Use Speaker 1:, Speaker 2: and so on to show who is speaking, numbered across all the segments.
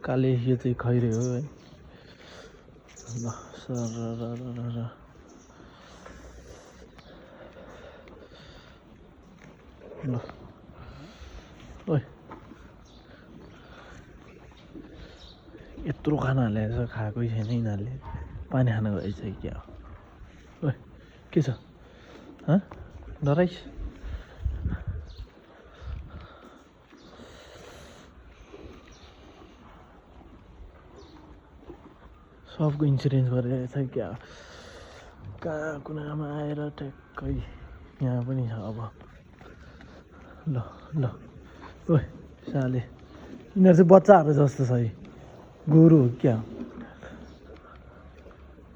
Speaker 1: काले यो चाहिँ खैरे हो है ल सर ल ओइ यत्रो खाना ल्याएछ खाएकै छैन यिनीहरूले पानी खान गएछ कि क्या ओइ के छ डराइस सबको इन्सुरेन्स गरेर छ क्या कहाँ कुनामा आएर ट्याक्कै यहाँ पनि छ अब ल ल ओइ साले यिनीहरू चाहिँ बच्चाहरू जस्तो छ है गोरु हो क्या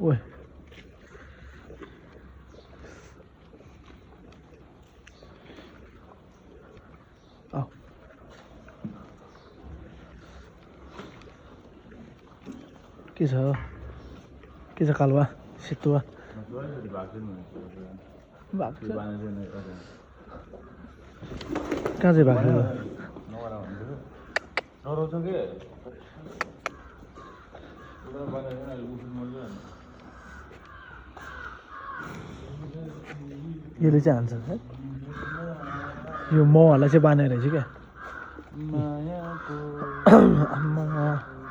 Speaker 1: ओइ आऊ के छ कालुवा सितुवा कहाँ चाहिँ भएको यसले चाहिँ हान्छ है यो महहरूलाई चाहिँ बाँधेर रहेछ क्या आम्मा